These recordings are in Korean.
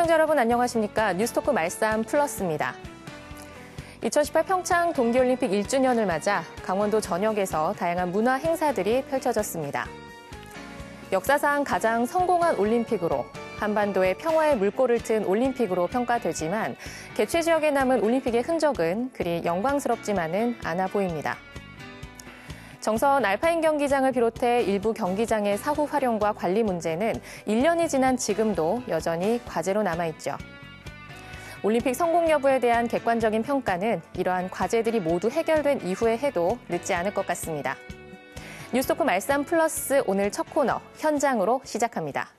시청자 여러분 안녕하십니까? 뉴스토크 말싸움 플러스입니다. 2018 평창 동계올림픽 1주년을 맞아 강원도 전역에서 다양한 문화 행사들이 펼쳐졌습니다. 역사상 가장 성공한 올림픽으로 한반도의 평화의 물꼬를 튼 올림픽으로 평가되지만 개최 지역에 남은 올림픽의 흔적은 그리 영광스럽지만은 않아 보입니다. 정선 알파인 경기장을 비롯해 일부 경기장의 사후 활용과 관리 문제는 1년이 지난 지금도 여전히 과제로 남아있죠. 올림픽 성공 여부에 대한 객관적인 평가는 이러한 과제들이 모두 해결된 이후에 해도 늦지 않을 것 같습니다. 뉴스토크 말싸움 플러스 오늘 첫 코너 현장으로 시작합니다.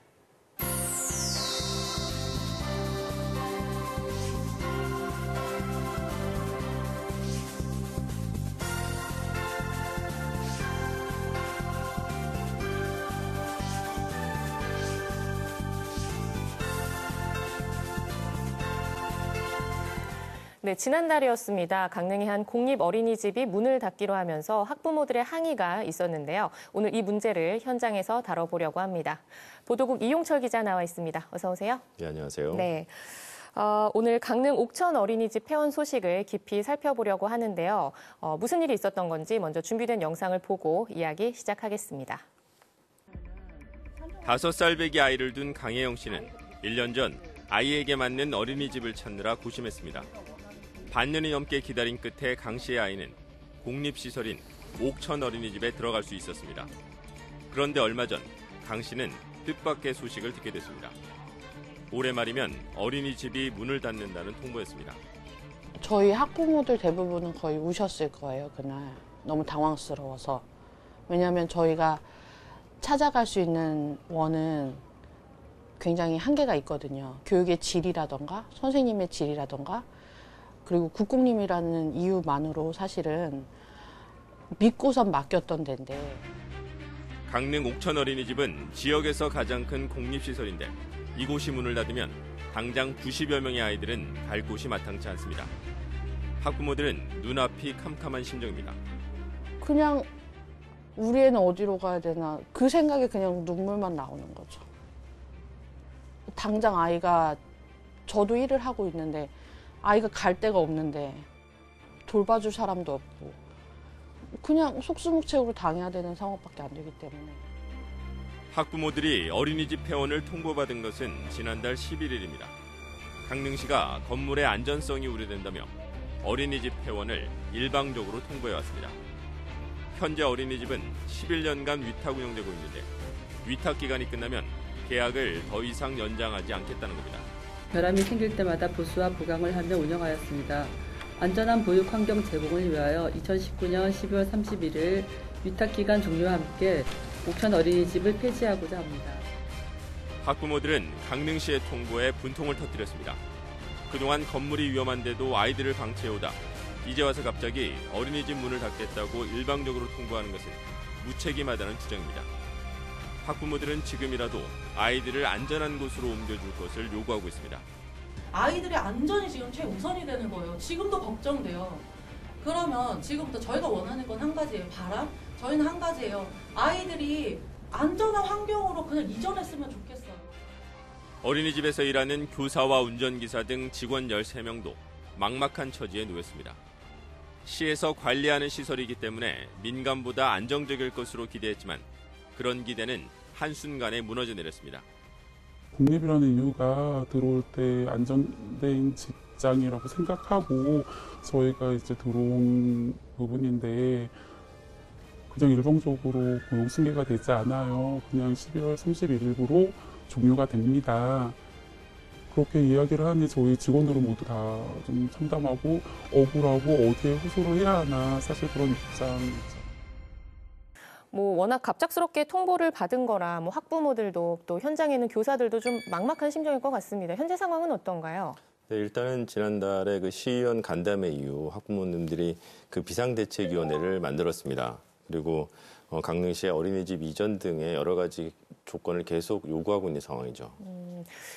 네, 지난달이었습니다. 강릉의 한 공립어린이집이 문을 닫기로 하면서 학부모들의 항의가 있었는데요. 오늘 이 문제를 현장에서 다뤄보려고 합니다. 보도국 이용철 기자 나와 있습니다. 어서 오세요. 네, 안녕하세요. 네, 오늘 강릉 옥천 어린이집 폐원 소식을 깊이 살펴보려고 하는데요. 무슨 일이 있었던 건지 먼저 준비된 영상을 보고 이야기 시작하겠습니다. 5살 배기 아이를 둔 강혜영 씨는 1년 전 아이에게 맞는 어린이집을 찾느라 고심했습니다. 반년이 넘게 기다린 끝에 강 씨의 아이는 공립시설인 옥천 어린이집에 들어갈 수 있었습니다. 그런데 얼마 전 강 씨는 뜻밖의 소식을 듣게 됐습니다. 올해 말이면 어린이집이 문을 닫는다는 통보였습니다. 저희 학부모들 대부분은 거의 우셨을 거예요, 그날. 너무 당황스러워서. 왜냐하면 저희가 찾아갈 수 있는 원은 굉장히 한계가 있거든요. 교육의 질이라던가 선생님의 질이라던가 그리고 국공립이라는 이유만으로 사실은 믿고선 맡겼던 데인데. 강릉 옥천 어린이집은 지역에서 가장 큰 공립시설인데 이곳이 문을 닫으면 당장 90여 명의 아이들은 갈 곳이 마땅치 않습니다. 학부모들은 눈앞이 캄캄한 심정입니다. 그냥 우리 애는 어디로 가야 되나 그 생각에 그냥 눈물만 나오는 거죠. 당장 아이가 저도 일을 하고 있는데 아이가 갈 데가 없는데 돌봐줄 사람도 없고 그냥 속수무책으로 당해야 되는 상황밖에 안 되기 때문에. 학부모들이 어린이집 폐원을 통보받은 것은 지난달 11일입니다. 강릉시가 건물의 안전성이 우려된다며 어린이집 폐원을 일방적으로 통보해왔습니다. 현재 어린이집은 11년간 위탁 운영되고 있는데 위탁 기간이 끝나면 계약을 더 이상 연장하지 않겠다는 겁니다. 결함이 생길 때마다 보수와 보강을 하며 운영하였습니다. 안전한 보육 환경 제공을 위하여 2019년 12월 31일 위탁기간 종료와 함께 옥천 어린이집을 폐지하고자 합니다. 학부모들은 강릉시의 통보에 분통을 터뜨렸습니다. 그동안 건물이 위험한데도 아이들을 방치해오다 이제 와서 갑자기 어린이집 문을 닫겠다고 일방적으로 통보하는 것은 무책임하다는 주장입니다. 학부모들은 지금이라도 아이들을 안전한 곳으로 옮겨줄 것을 요구하고 있습니다. 아이들의 안전이 지금 최우선이 되는 거예요. 지금도 걱정돼요. 그러면 지금부터 저희가 원하는 건 한 가지예요. 바람? 저희는 한 가지예요. 아이들이 안전한 환경으로 그냥 이전했으면 좋겠어요. 어린이집에서 일하는 교사와 운전기사 등 직원 13명도 막막한 처지에 놓였습니다. 시에서 관리하는 시설이기 때문에 민간보다 안정적일 것으로 기대했지만 그런 기대는 한순간에 무너져 내렸습니다. 공립이라는 이유가 들어올 때 안전된 직장이라고 생각하고 저희가 이제 들어온 부분인데 그냥 일방적으로 고용 승계가 되지 않아요. 그냥 12월 31일부로 종료가 됩니다. 그렇게 이야기를 하니 저희 직원들은 모두 다 좀 참담하고 억울하고 어디에 호소를 해야 하나 사실 그런 입장이죠. 워낙 갑작스럽게 통보를 받은 거라 학부모들도 또 현장에 있는 교사들도 좀 막막한 심정일 것 같습니다. 현재 상황은 어떤가요? 네, 일단은 지난달에 그 시의원 간담회 이후 학부모님들이 그 비상대책위원회를 만들었습니다. 그리고 강릉시의 어린이집 이전 등의 여러 가지 조건을 계속 요구하고 있는 상황이죠.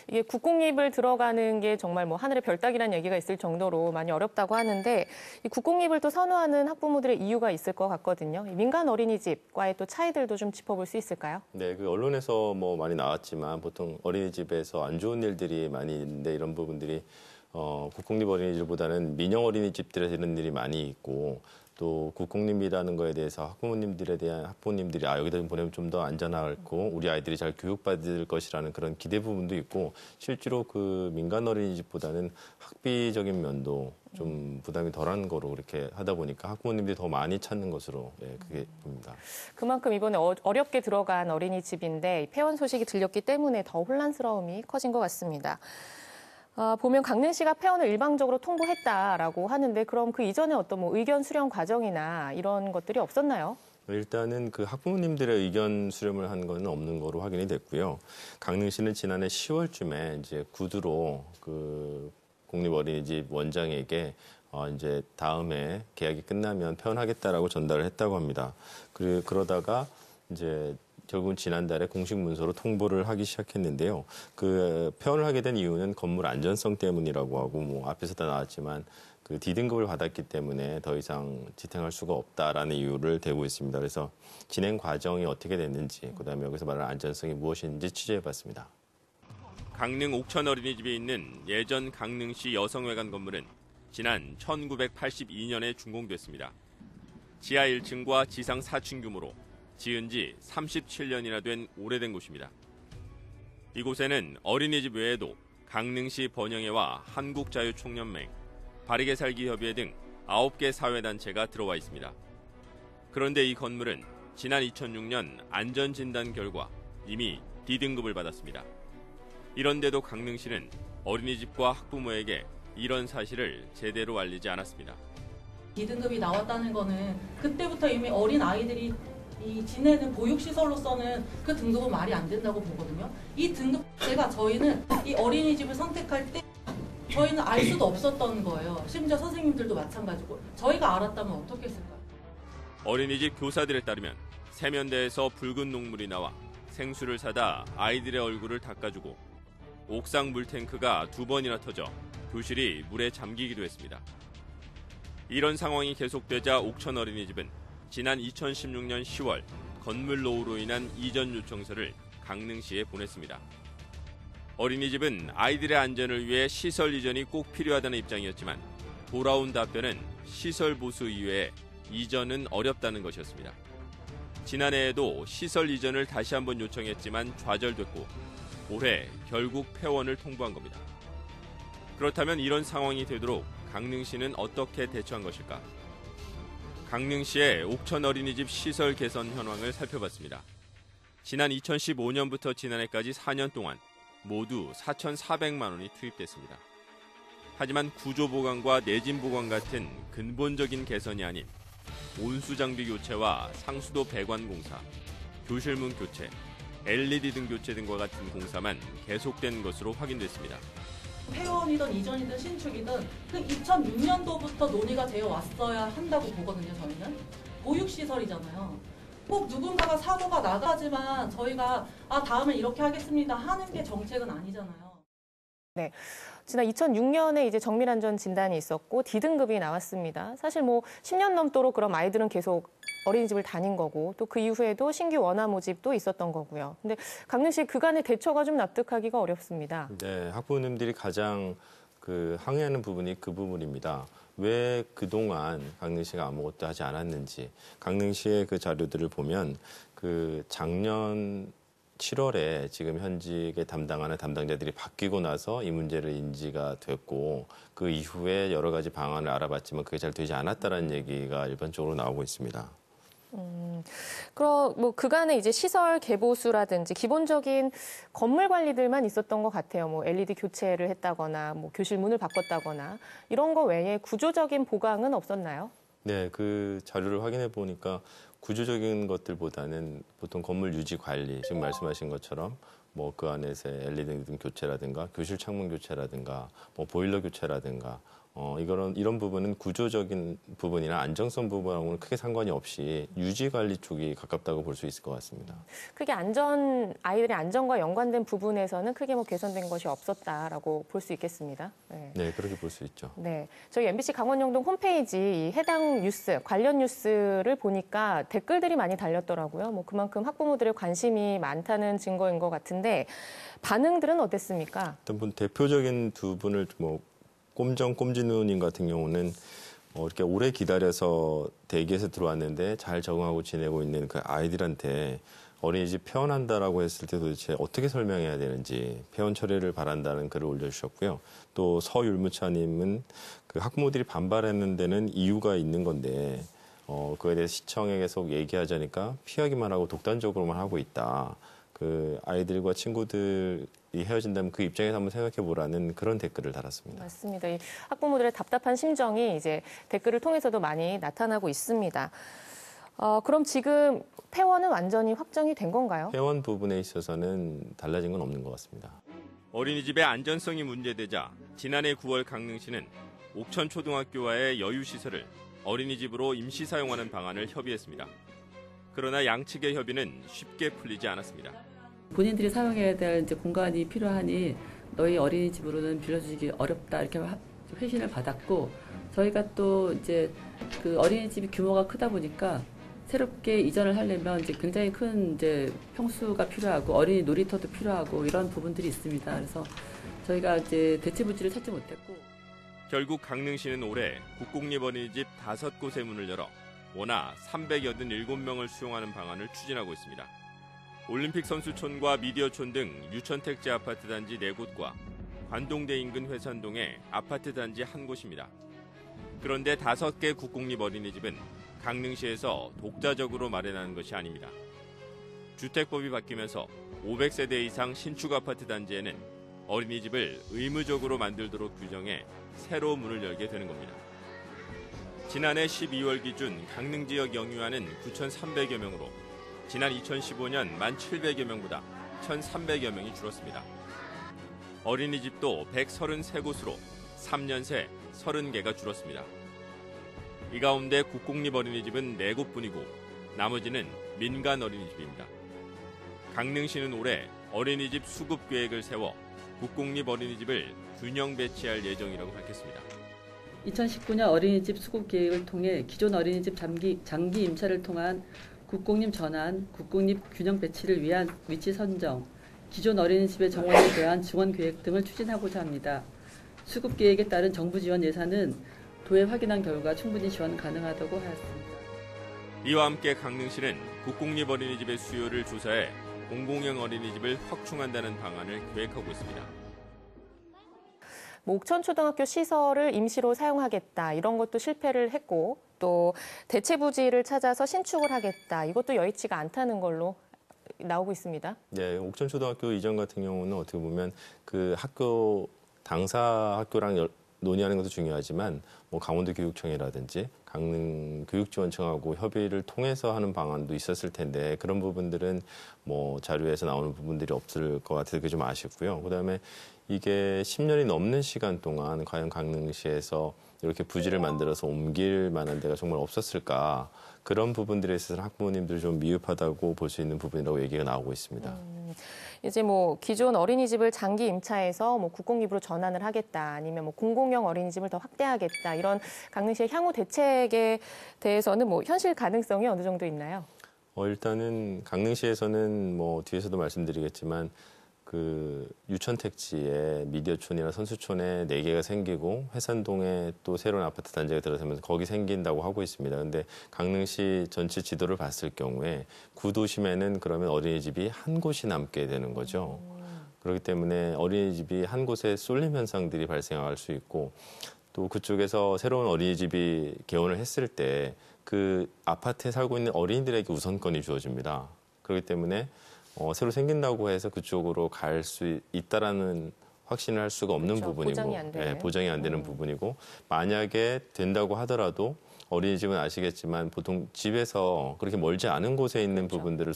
이게 국공립을 들어가는 게 정말 뭐 하늘의 별 따기라는 얘기가 있을 정도로 많이 어렵다고 하는데 이 국공립을 또 선호하는 학부모들의 이유가 있을 것 같거든요. 민간 어린이집과의 또 차이들도 좀 짚어볼 수 있을까요? 네, 그 언론에서 뭐 많이 나왔지만 보통 어린이집에서 안 좋은 일들이 많이 있는데 이런 부분들이 국공립 어린이집보다는 민영 어린이집들에서 이런 일이 많이 있고 또 국공립이라는 거에 대해서 학부모님들이 여기다 보내면 좀 더 안전하고 우리 아이들이 잘 교육받을 것이라는 그런 기대 부분도 있고 실제로 그 민간 어린이집보다는 학비적인 면도 좀 부담이 덜한 거로 그렇게 하다 보니까 학부모님들이 더 많이 찾는 것으로 그게 봅니다. 그만큼 이번에 어렵게 들어간 어린이집인데 폐원 소식이 들렸기 때문에 더 혼란스러움이 커진 것 같습니다. 보면 강릉시가 폐원을 일방적으로 통보했다라고 하는데 그럼 그 이전에 어떤 뭐 의견 수렴 과정이나 이런 것들이 없었나요? 일단은 그 학부모님들의 의견 수렴을 한 건 없는 거로 확인이 됐고요. 강릉시는 지난해 10월쯤에 이제 구두로 그 공립어린이집 원장에게 이제 다음에 계약이 끝나면 폐원하겠다라고 전달을 했다고 합니다. 그러다가 이제 결국은 지난달에 공식 문서로 통보를 하기 시작했는데요. 그 폐원을 하게 된 이유는 건물 안전성 때문이라고 하고 뭐 앞에서 다 나왔지만 그 D등급을 받았기 때문에 더 이상 지탱할 수가 없다라는 이유를 대고 있습니다. 그래서 진행 과정이 어떻게 됐는지 그다음에 여기서 말하는 안전성이 무엇인지 취재해봤습니다. 강릉 옥천 어린이집에 있는 예전 강릉시 여성회관 건물은 지난 1982년에 준공됐습니다. 지하 1층과 지상 4층 규모로 지은 지 37년이나 된 오래된 곳입니다. 이곳에는 어린이집 외에도 강릉시 번영회와 한국자유총연맹, 바르게 살기 협의회 등 9개 사회단체가 들어와 있습니다. 그런데 이 건물은 지난 2006년 안전진단 결과 이미 D등급을 받았습니다. 이런데도 강릉시는 어린이집과 학부모에게 이런 사실을 제대로 알리지 않았습니다. D등급이 나왔다는 거는 그때부터 이미 어린 아이들이 지내는 보육시설로서는 그 등급은 말이 안 된다고 보거든요. 이 등급 제가 저희는 이 어린이집을 선택할 때 저희는 알 수도 없었던 거예요. 심지어 선생님들도 마찬가지고 저희가 알았다면 어떻게 했을까요? 어린이집 교사들에 따르면 세면대에서 붉은 녹물이 나와 생수를 사다 아이들의 얼굴을 닦아주고 옥상 물탱크가 2번이나 터져 교실이 물에 잠기기도 했습니다. 이런 상황이 계속되자 옥천 어린이집은 지난 2016년 10월 건물 노후로 인한 이전 요청서를 강릉시에 보냈습니다. 어린이집은 아이들의 안전을 위해 시설 이전이 꼭 필요하다는 입장이었지만 돌아온 답변은 시설 보수 이외에 이전은 어렵다는 것이었습니다. 지난해에도 시설 이전을 다시 한번 요청했지만 좌절됐고 올해 결국 폐원을 통보한 겁니다. 그렇다면 이런 상황이 되도록 강릉시는 어떻게 대처한 것일까? 강릉시의 옥천 어린이집 시설 개선 현황을 살펴봤습니다. 지난 2015년부터 지난해까지 4년 동안 모두 4,400만 원이 투입됐습니다. 하지만 구조 보강과 내진 보강 같은 근본적인 개선이 아닌 온수 장비 교체와 상수도 배관 공사, 교실문 교체, LED 등 교체 등과 같은 공사만 계속된 것으로 확인됐습니다. 폐원이든 이전이든 신축이든 그 2006년도부터 논의가 되어 왔어야 한다고 보거든요. 저희는 보육시설이잖아요. 꼭 누군가가 사고가 나가지만 저희가 다음에 이렇게 하겠습니다 하는 게 정책은 아니잖아요. 네. 지난 2006년에 이제 정밀안전 진단이 있었고 D등급이 나왔습니다. 사실 뭐 10년 넘도록 그럼 아이들은 계속 어린이집을 다닌 거고 또 그 이후에도 신규 원화 모집도 있었던 거고요. 근데 강릉시 그간의 대처가 좀 납득하기가 어렵습니다. 네, 학부모님들이 가장 항의하는 부분이 그 부분입니다. 왜 그동안 강릉시가 아무것도 하지 않았는지. 강릉시의 그 자료들을 보면 작년 7월에 지금 현직에 담당하는 담당자들이 바뀌고 나서 이 문제를 인지가 됐고 그 이후에 여러 가지 방안을 알아봤지만 그게 잘 되지 않았다는 얘기가 일반적으로 나오고 있습니다. 그럼 뭐 그간에 이제 시설 개보수라든지 기본적인 건물 관리들만 있었던 것 같아요. 뭐 LED 교체를 했다거나 뭐 교실 문을 바꿨다거나 이런 거 외에 구조적인 보강은 없었나요? 네, 그 자료를 확인해 보니까 구조적인 것들보다는 보통 건물 유지 관리, 지금 말씀하신 것처럼 뭐 그 안에서 LED 등 교체라든가 교실 창문 교체라든가 뭐 보일러 교체라든가 이런 부분은 구조적인 부분이나 안정성 부분하고는 크게 상관이 없이 유지 관리 쪽이 가깝다고 볼 수 있을 것 같습니다. 크게 아이들의 안전과 연관된 부분에서는 크게 뭐 개선된 것이 없었다라고 볼 수 있겠습니다. 네. 네, 그렇게 볼 수 있죠. 네, 저희 MBC 강원영동 홈페이지 이 해당 뉴스, 관련 뉴스를 보니까 댓글들이 많이 달렸더라고요. 뭐 그만큼 학부모들의 관심이 많다는 증거인 것 같은데 반응들은 어땠습니까? 일단 대표적인 두 분을 꼼진우님 같은 경우는 이렇게 오래 기다려서 대기해서 들어왔는데 잘 적응하고 지내고 있는 그 아이들한테 어린이집 폐원한다라고 했을 때 도대체 어떻게 설명해야 되는지 폐원 처리를 바란다는 글을 올려주셨고요. 또 서율무차님은 그 학부모들이 반발했는 데는 이유가 있는 건데 그거에 대해서 시청에 계속 얘기하자니까 피하기만 하고 독단적으로만 하고 있다. 그 아이들과 친구들이 헤어진다면 그 입장에서 한번 생각해 보라는 그런 댓글을 달았습니다. 맞습니다. 이 학부모들의 답답한 심정이 이제 댓글을 통해서도 많이 나타나고 있습니다. 그럼 지금 폐원은 완전히 확정이 된 건가요? 폐원 부분에 있어서는 달라진 건 없는 것 같습니다. 어린이집의 안전성이 문제되자 지난해 9월 강릉시는 옥천초등학교와의 여유시설을 어린이집으로 임시 사용하는 방안을 협의했습니다. 그러나 양측의 협의는 쉽게 풀리지 않았습니다. 본인들이 사용해야 될 이제 공간이 필요하니 너희 어린이집으로는 빌려주기 어렵다 이렇게 회신을 받았고 저희가 또 이제 그 어린이집이 규모가 크다 보니까 새롭게 이전을 하려면 이제 굉장히 큰 이제 평수가 필요하고 어린이 놀이터도 필요하고 이런 부분들이 있습니다. 그래서 저희가 이제 대체 부지를 찾지 못했고 결국 강릉시는 올해 국공립 어린이집 5곳의 문을 열어 원화 387명을 수용하는 방안을 추진하고 있습니다. 올림픽 선수촌과 미디어촌 등 유천택지 아파트 단지 4곳과 관동대 인근 회산동의 아파트 단지 1곳입니다. 그런데 5개 국공립 어린이집은 강릉시에서 독자적으로 마련하는 것이 아닙니다. 주택법이 바뀌면서 500세대 이상 신축 아파트 단지에는 어린이집을 의무적으로 만들도록 규정해 새로 문을 열게 되는 겁니다. 지난해 12월 기준 강릉 지역 영유아는 9,300여 명으로 지난 2015년 1,700여 명보다 1,300여 명이 줄었습니다. 어린이집도 133곳으로 3년 새 30개가 줄었습니다. 이 가운데 국공립 어린이집은 4곳뿐이고 나머지는 민간 어린이집입니다. 강릉시는 올해 어린이집 수급 계획을 세워 국공립 어린이집을 균형 배치할 예정이라고 밝혔습니다. 2019년 어린이집 수급 계획을 통해 기존 어린이집 장기 임차를 통한 국공립 전환, 국공립 균형 배치를 위한 위치 선정, 기존 어린이집의 정원에 대한 지원 계획 등을 추진하고자 합니다. 수급 계획에 따른 정부 지원 예산은 도에 확인한 결과 충분히 지원 가능하다고 하였습니다. 이와 함께 강릉시는 국공립 어린이집의 수요를 조사해 공공형 어린이집을 확충한다는 방안을 계획하고 있습니다. 옥천초등학교 시설을 임시로 사용하겠다 이런 것도 실패를 했고 또 대체 부지를 찾아서 신축을 하겠다 이것도 여의치가 않다는 걸로 나오고 있습니다. 네, 옥천초등학교 이전 같은 경우는 어떻게 보면 그 학교 당사 학교랑 논의하는 것도 중요하지만 뭐 강원도교육청이라든지 강릉교육지원청하고 협의를 통해서 하는 방안도 있었을 텐데 그런 부분들은 뭐 자료에서 나오는 부분들이 없을 것 같아서 그게 좀 아쉽고요. 그다음에 이게 10년이 넘는 시간 동안 과연 강릉시에서 이렇게 부지를 만들어서 옮길 만한 데가 정말 없었을까 그런 부분들에 있어서 학부모님들이 좀 미흡하다고 볼 수 있는 부분이라고 얘기가 나오고 있습니다. 이제 뭐 기존 어린이집을 장기 임차해서 뭐 국공립으로 전환을 하겠다 아니면 뭐 공공형 어린이집을 더 확대하겠다 이런 강릉시의 향후 대책에 대해서는 뭐 현실 가능성이 어느 정도 있나요? 일단은 강릉시에서는 뭐 뒤에서도 말씀드리겠지만 그 유천택지에 미디어촌이나 선수촌에 4개가 생기고 회산동에 또 새로운 아파트 단지가 들어서면서 거기 생긴다고 하고 있습니다. 그런데 강릉시 전체 지도를 봤을 경우에 구도심에는 그러면 어린이집이 한 곳이 남게 되는 거죠. 그렇기 때문에 어린이집이 한 곳에 쏠림 현상들이 발생할 수 있고 또 그쪽에서 새로운 어린이집이 개원을 했을 때 그 아파트에 살고 있는 어린이들에게 우선권이 주어집니다. 그렇기 때문에 새로 생긴다고 해서 그쪽으로 갈 수 있다라는 확신을 할 수가 없는 그렇죠. 부분이고 보장이 안 되는. 보장이 안 되는 부분이고 만약에 된다고 하더라도 어린이집은 아시겠지만 보통 집에서 그렇게 멀지 않은 곳에 있는 부분들을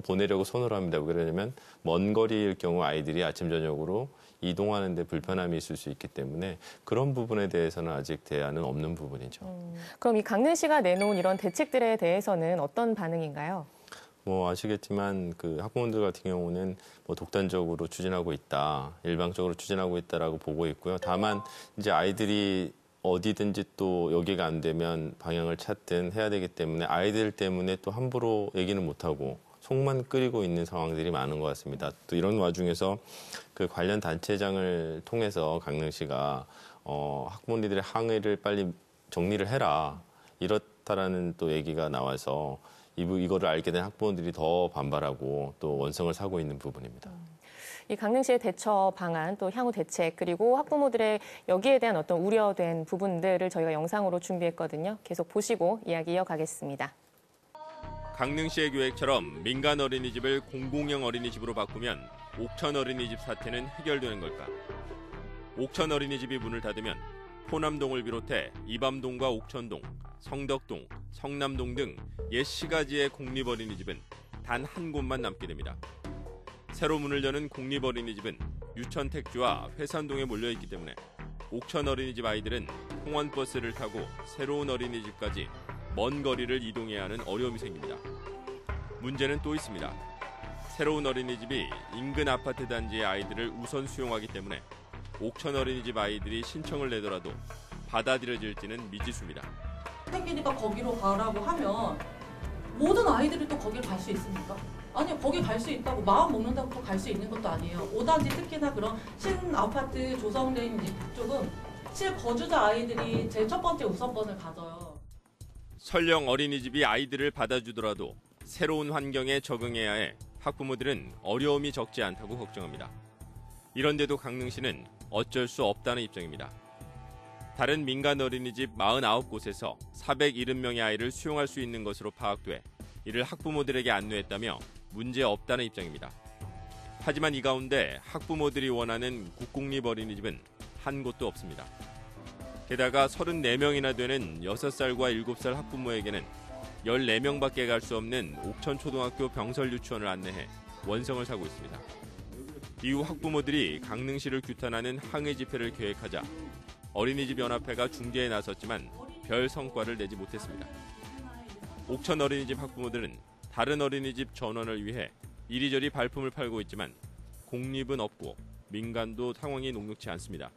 보내려고 선호를 합니다. 왜 그러냐면 먼 거리일 경우 아이들이 아침 저녁으로 이동하는 데 불편함이 있을 수 있기 때문에 그런 부분에 대해서는 아직 대안은 없는 부분이죠. 그럼 이 강릉시가 내놓은 이런 대책들에 대해서는 어떤 반응인가요? 뭐 아시겠지만 그 학부모들 같은 경우는 뭐 독단적으로 추진하고 있다, 일방적으로 추진하고 있다라고 보고 있고요. 다만 이제 아이들이 어디든지 또 여기가 안 되면 방향을 찾든 해야 되기 때문에 아이들 때문에 또 함부로 얘기는 못하고 속만 끓이고 있는 상황들이 많은 것 같습니다. 또 이런 와중에서 그 관련 단체장을 통해서 강릉시가 학부모님들의 항의를 빨리 정리를 해라 이렇다라는 또 얘기가 나와서 이거를 알게 된 학부모들이 더 반발하고 또 원성을 사고 있는 부분입니다. 이 강릉시의 대처 방안, 또 향후 대책, 그리고 학부모들의 여기에 대한 어떤 우려된 부분들을 저희가 영상으로 준비했거든요. 계속 보시고 이야기 이어가겠습니다. 강릉시의 계획처럼 민간 어린이집을 공공형 어린이집으로 바꾸면 옥천 어린이집 사태는 해결되는 걸까? 옥천 어린이집이 문을 닫으면 호남동을 비롯해 이밤동과 옥천동, 성덕동, 성남동 등 옛 시가지의 공립어린이집은 단 한 곳만 남게 됩니다. 새로 문을 여는 공립어린이집은 유천 택지와 회산동에 몰려있기 때문에 옥천 어린이집 아이들은 통원버스를 타고 새로운 어린이집까지 먼 거리를 이동해야 하는 어려움이 생깁니다. 문제는 또 있습니다. 새로운 어린이집이 인근 아파트 단지의 아이들을 우선 수용하기 때문에 옥천 어린이집 아이들이 신청을 내더라도 받아들여질지는 미지수입니다. 생기니까 거기로 가라고 하면 모든 아이들이 또 거기를 갈 수 있습니까? 아니요, 거기 갈 수 있다고 마음 먹는다고 또 갈 수 있는 것도 아니에요. 5단지 특히나 그런 신아파트 조성되어 있는 쪽은 실거주자 아이들이 제일 첫 번째 우선권을 가져요. 설령 어린이집이 아이들을 받아주더라도 새로운 환경에 적응해야 해 학부모들은 어려움이 적지 않다고 걱정합니다. 이런데도 강릉시는 어쩔 수 없다는 입장입니다. 다른 민간 어린이집 49곳에서 470명의 아이를 수용할 수 있는 것으로 파악돼 이를 학부모들에게 안내했다며 문제 없다는 입장입니다. 하지만 이 가운데 학부모들이 원하는 국공립 어린이집은 한 곳도 없습니다. 게다가 34명이나 되는 6살과 7살 학부모에게는 14명밖에 갈 수 없는 옥천초등학교 병설유치원을 안내해 원성을 사고 있습니다. 이후 학부모들이 강릉시를 규탄하는 항의 집회를 계획하자 어린이집 연합회가 중재에 나섰지만 별 성과를 내지 못했습니다. 옥천 어린이집 학부모들은 다른 어린이집 전원을 위해 이리저리 발품을 팔고 있지만 공립은 없고 민간도 상황이 녹록지 않습니다.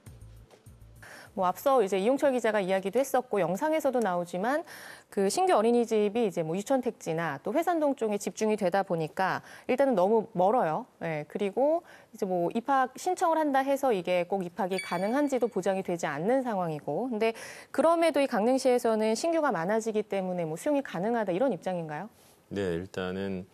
뭐 앞서 이제 이용철 기자가 이야기도 했었고 영상에서도 나오지만 그 신규 어린이집이 이제 뭐 유천 택지나 또 회산동 쪽에 집중이 되다 보니까 일단은 너무 멀어요. 예, 그리고 이제 뭐 입학 신청을 한다 해서 이게 꼭 입학이 가능한지도 보장이 되지 않는 상황이고, 근데 그럼에도 이 강릉시에서는 신규가 많아지기 때문에 뭐 수용이 가능하다 이런 입장인가요? 네, 일단은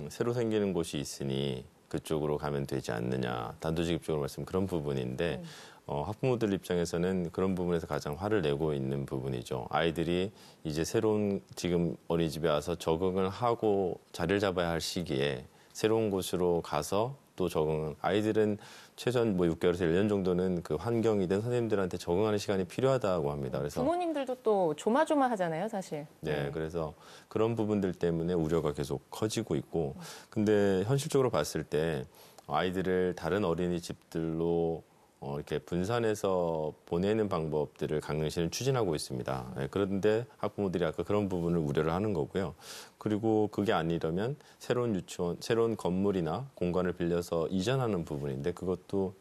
새로 생기는 곳이 있으니 그쪽으로 가면 되지 않느냐, 단도직입적으로 말씀 그런 부분인데. 학부모들 입장에서는 그런 부분에서 가장 화를 내고 있는 부분이죠. 아이들이 이제 새로운 지금 어린이집에 와서 적응을 하고 자리를 잡아야 할 시기에 새로운 곳으로 가서 또 적응, 아이들은 최소한 뭐 6개월에서 1년 정도는 그 환경이든 선생님들한테 적응하는 시간이 필요하다고 합니다. 그래서 부모님들도 또 조마조마하잖아요, 사실. 네, 그래서 그런 부분들 때문에 우려가 계속 커지고 있고, 근데 현실적으로 봤을 때 아이들을 다른 어린이집들로 이렇게 분산해서 보내는 방법들을 강릉시는 추진하고 있습니다. 네, 그런데 학부모들이 아까 그런 부분을 우려를 하는 거고요. 그리고 그게 아니라면 새로운 유치원, 새로운 건물이나 공간을 빌려서 이전하는 부분인데 그것도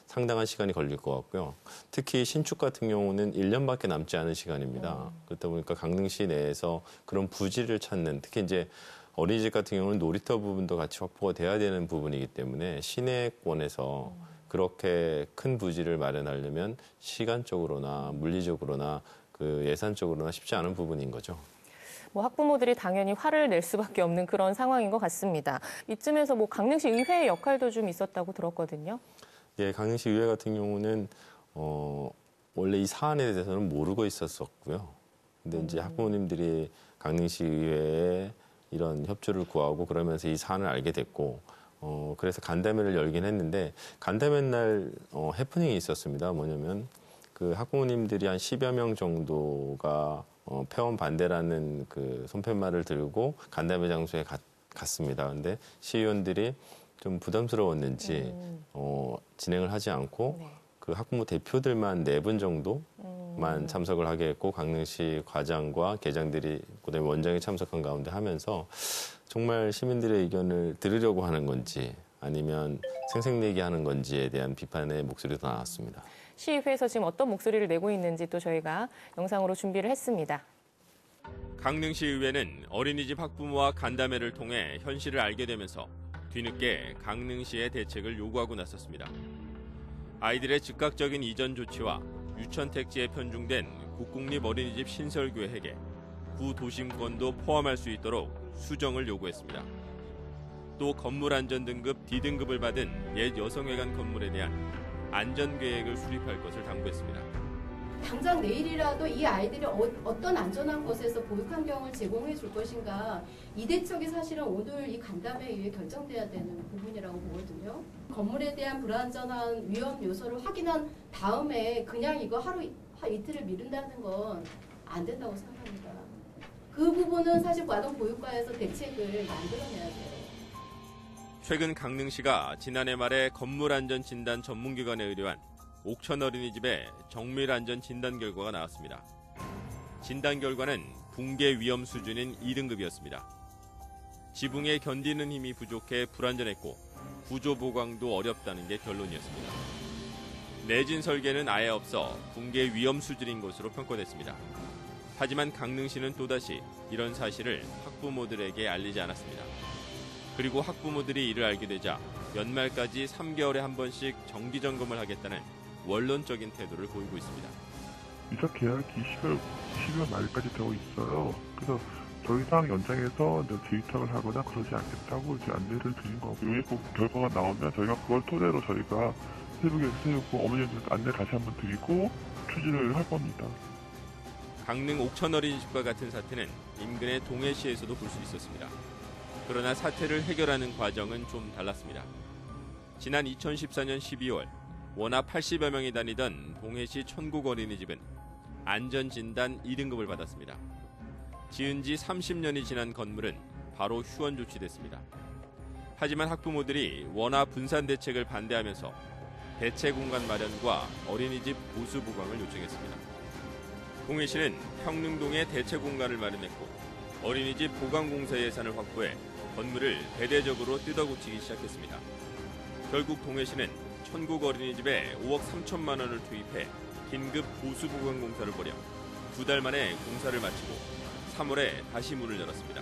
상당한 시간이 걸릴 것 같고요. 특히 신축 같은 경우는 1년밖에 남지 않은 시간입니다. 그렇다 보니까 강릉시 내에서 그런 부지를 찾는, 특히 이제 어린이집 같은 경우는 놀이터 부분도 같이 확보가 돼야 되는 부분이기 때문에 시내권에서 그렇게 큰 부지를 마련하려면 시간적으로나 물리적으로나 그 예산적으로나 쉽지 않은 부분인 거죠. 뭐 학부모들이 당연히 화를 낼 수밖에 없는 그런 상황인 것 같습니다. 이쯤에서 뭐 강릉시 의회의 역할도 좀 있었다고 들었거든요. 예, 강릉시 의회 같은 경우는 원래 이 사안에 대해서는 모르고 있었었고요. 근데 이제 학부모님들이 강릉시 의회에 이런 협조를 구하고 그러면서 이 사안을 알게 됐고. 그래서 간담회를 열긴 했는데 간담회 날 해프닝이 있었습니다. 뭐냐면 그 학부모님들이 한 10여 명 정도가 폐원 반대라는 그 손팻말을 들고 간담회 장소에 갔습니다. 근데 시의원들이 좀 부담스러웠는지 진행을 하지 않고 네. 그 학부모 대표들만 4분 정도만 참석을 하게 했고 강릉시 과장과 계장들이 그다음에 원장이 참석한 가운데 하면서 정말 시민들의 의견을 들으려고 하는 건지 아니면 생색내기 하는 건지에 대한 비판의 목소리도 나왔습니다. 시의회에서 지금 어떤 목소리를 내고 있는지 또 저희가 영상으로 준비를 했습니다. 강릉시의회는 어린이집 학부모와 간담회를 통해 현실을 알게 되면서 뒤늦게 강릉시의 대책을 요구하고 나섰습니다. 아이들의 즉각적인 이전 조치와 유치원 택지에 편중된 국공립 어린이집 신설 계획에 구도심권도 포함할 수 있도록 수정을 요구했습니다. 또 건물 안전 등급 D등급을 받은 옛 여성회관 건물에 대한 안전 계획을 수립할 것을 당부했습니다. 당장 내일이라도 이 아이들이 어떤 안전한 곳에서 보육 환경을 제공해 줄 것인가, 이 대책이 사실은 오늘 이 간담회에 의해 결정돼야 되는 부분이라고 보거든요. 건물에 대한 불안전한 위험 요소를 확인한 다음에 그냥 이거 하루 이틀을 미룬다는 건 안 된다고 생각합니다. 그 부분은 사실 아동보육과에서 대책을 만들어내야 돼요. 최근 강릉시가 지난해 말에 건물안전진단 전문기관에 의뢰한 옥천 어린이집의 정밀안전 진단 결과가 나왔습니다. 진단 결과는 붕괴 위험 수준인 2등급이었습니다. 지붕에 견디는 힘이 부족해 불안전했고 구조 보강도 어렵다는 게 결론이었습니다. 내진 설계는 아예 없어 붕괴 위험 수준인 것으로 평가됐습니다. 하지만 강릉시는 또다시 이런 사실을 학부모들에게 알리지 않았습니다. 그리고 학부모들이 이를 알게 되자 연말까지 3개월에 한 번씩 정기 점검을 하겠다는 원론적인 태도를 보이고 있습니다. 이사 계약이 12월 말까지 되어 있어요. 그래서 더 이상 연장해서 재유탁을 하거나 그러지 않겠다고 이제 안내를 드린 거고, 요약국 결과가 나오면 저희가 그걸 토대로 저희가 새벽에 세우고 어머니한테 안내 다시 한번 드리고 추진을 할 겁니다. 강릉 옥천 어린이집과 같은 사태는 인근의 동해시에서도 볼 수 있었습니다. 그러나 사태를 해결하는 과정은 좀 달랐습니다. 지난 2014년 12월 원화 80여 명이 다니던 동해시 천국 어린이집은 안전진단 2등급을 받았습니다. 지은 지 30년이 지난 건물은 바로 휴원 조치됐습니다. 하지만 학부모들이 원화 분산 대책을 반대하면서 대체 공간 마련과 어린이집 보수 보강을 요청했습니다. 동해시는 평릉동에 대체 공간을 마련했고 어린이집 보강 공사 예산을 확보해 건물을 대대적으로 뜯어고치기 시작했습니다. 결국 동해시는 천국 어린이집에 5억 3천만 원을 투입해 긴급 보수 보강 공사를 벌여 2달 만에 공사를 마치고 3월에 다시 문을 열었습니다.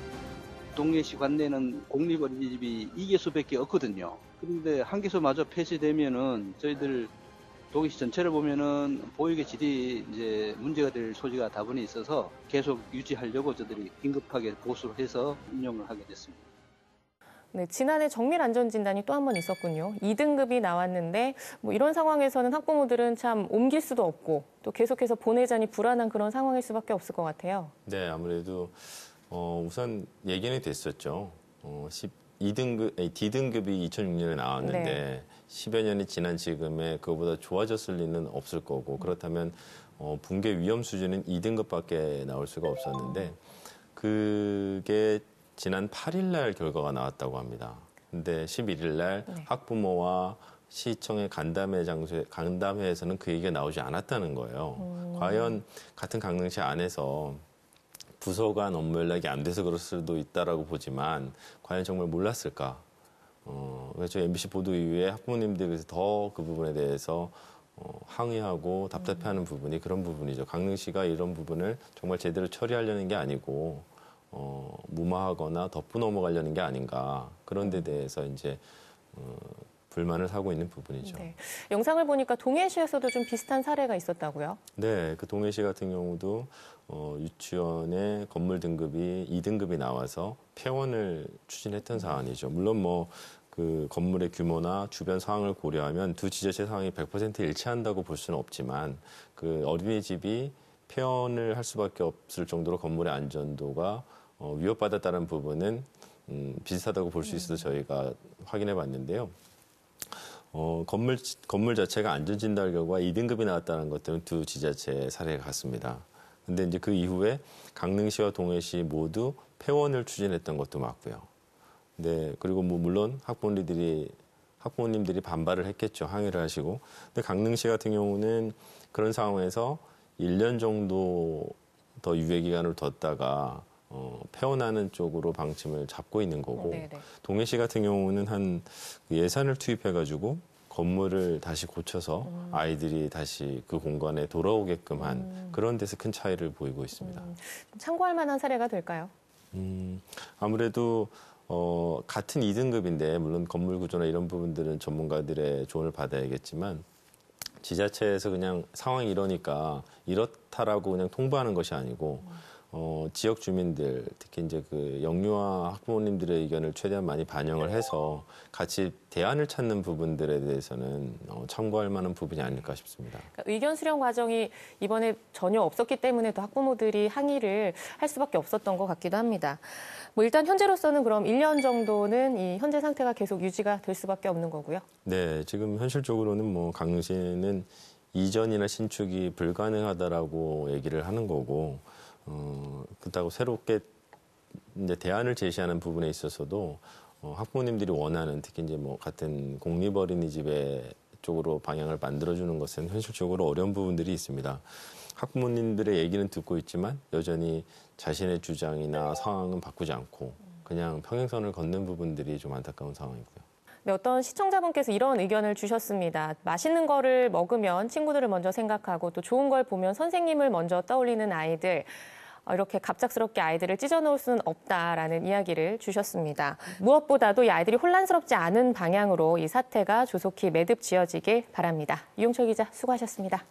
동해시 관내는 공립 어린이집이 2개소밖에 없거든요. 그런데 한 개소마저 폐쇄되면은 저희들 동해시 전체를 보면은 보육의 질이 이제 문제가 될 소지가 다분히 있어서 계속 유지하려고 저들이 긴급하게 보수를 해서 운영을 하게 됐습니다. 네, 지난해 정밀안전진단이 또 한 번 있었군요. 2등급이 나왔는데 이런 상황에서는 학부모들은 참 옮길 수도 없고 또 계속해서 보내자니 불안한 그런 상황일 수밖에 없을 것 같아요. 네, 아무래도 우선 얘기는 됐었죠. D등급이 2006년에 나왔는데 네. 10여 년이 지난 지금에 그거보다 좋아졌을 리는 없을 거고, 그렇다면 붕괴 위험 수준은 2등급밖에 나올 수가 없었는데 그게 지난 8일 날 결과가 나왔다고 합니다. 근데 11일 날 네. 학부모와 시청의 간담회에서는 그 얘기가 나오지 않았다는 거예요. 과연 같은 강릉시 안에서 부서 간 업무 연락이 안 돼서 그럴 수도 있다라고 보지만 과연 정말 몰랐을까? 그래서 MBC 보도 이후에 학부모님들께서 더 그 부분에 대해서 항의하고 답답해하는 부분이 그런 부분이죠. 강릉시가 이런 부분을 정말 제대로 처리하려는 게 아니고 무마하거나 덮고 넘어가려는 게 아닌가, 그런 데 대해서 이제 불만을 사고 있는 부분이죠. 네. 영상을 보니까 동해시에서도 좀 비슷한 사례가 있었다고요? 네, 그 동해시 같은 경우도 유치원의 건물 등급이 2등급이 나와서 폐원을 추진했던 사안이죠. 물론 그 건물의 규모나 주변 상황을 고려하면 두 지자체 상황이 100% 일치한다고 볼 수는 없지만 그 어린이집이 폐원을 할 수밖에 없을 정도로 건물의 안전도가 위협받았다는 부분은 비슷하다고 볼 수 있어서 저희가 확인해 봤는데요. 건물 자체가 안전진단 결과 2등급이 나왔다는 것들은 두 지자체의 사례가 같습니다. 근데 이제 그 이후에 강릉시와 동해시 모두 폐원을 추진했던 것도 맞고요. 네, 그리고 뭐 물론 학부모님들이 반발을 했겠죠. 항의를 하시고. 근데 강릉시 같은 경우는 그런 상황에서 1년 정도 더 유예 기간을 뒀다가 폐원하는 쪽으로 방침을 잡고 있는 거고, 네네. 동해시 같은 경우는 한 예산을 투입해가지고 건물을 다시 고쳐서 아이들이 다시 그 공간에 돌아오게끔 한 그런 데서 큰 차이를 보이고 있습니다. 참고할 만한 사례가 될까요? 아무래도 같은 2등급인데 물론 건물 구조나 이런 부분들은 전문가들의 조언을 받아야겠지만 지자체에서 그냥 상황이 이러니까 이렇다라고 그냥 통보하는 것이 아니고 지역 주민들, 특히 이제 그 영유아 학부모님들의 의견을 최대한 많이 반영을 해서 같이 대안을 찾는 부분들에 대해서는 참고할 만한 부분이 아닐까 싶습니다. 그러니까 의견 수렴 과정이 이번에 전혀 없었기 때문에 또 학부모들이 항의를 할 수밖에 없었던 것 같기도 합니다. 뭐 일단 현재로서는 그럼 1년 정도는 이 현재 상태가 계속 유지가 될 수밖에 없는 거고요. 네, 지금 현실적으로는 뭐 강릉시는 이전이나 신축이 불가능하다라고 얘기를 하는 거고, 그렇다고 새롭게 이제 대안을 제시하는 부분에 있어서도 학부모님들이 원하는 특히 이제 뭐 같은 공립어린이집의 쪽으로 방향을 만들어주는 것은 현실적으로 어려운 부분들이 있습니다. 학부모님들의 얘기는 듣고 있지만 여전히 자신의 주장이나 상황은 바꾸지 않고 그냥 평행선을 걷는 부분들이 좀 안타까운 상황이고요. 네, 어떤 시청자분께서 이런 의견을 주셨습니다. 맛있는 거를 먹으면 친구들을 먼저 생각하고 또 좋은 걸 보면 선생님을 먼저 떠올리는 아이들. 이렇게 갑작스럽게 아이들을 찢어놓을 수는 없다라는 이야기를 주셨습니다. 무엇보다도 이 아이들이 혼란스럽지 않은 방향으로 이 사태가 조속히 매듭 지어지길 바랍니다. 유용철 기자 수고하셨습니다.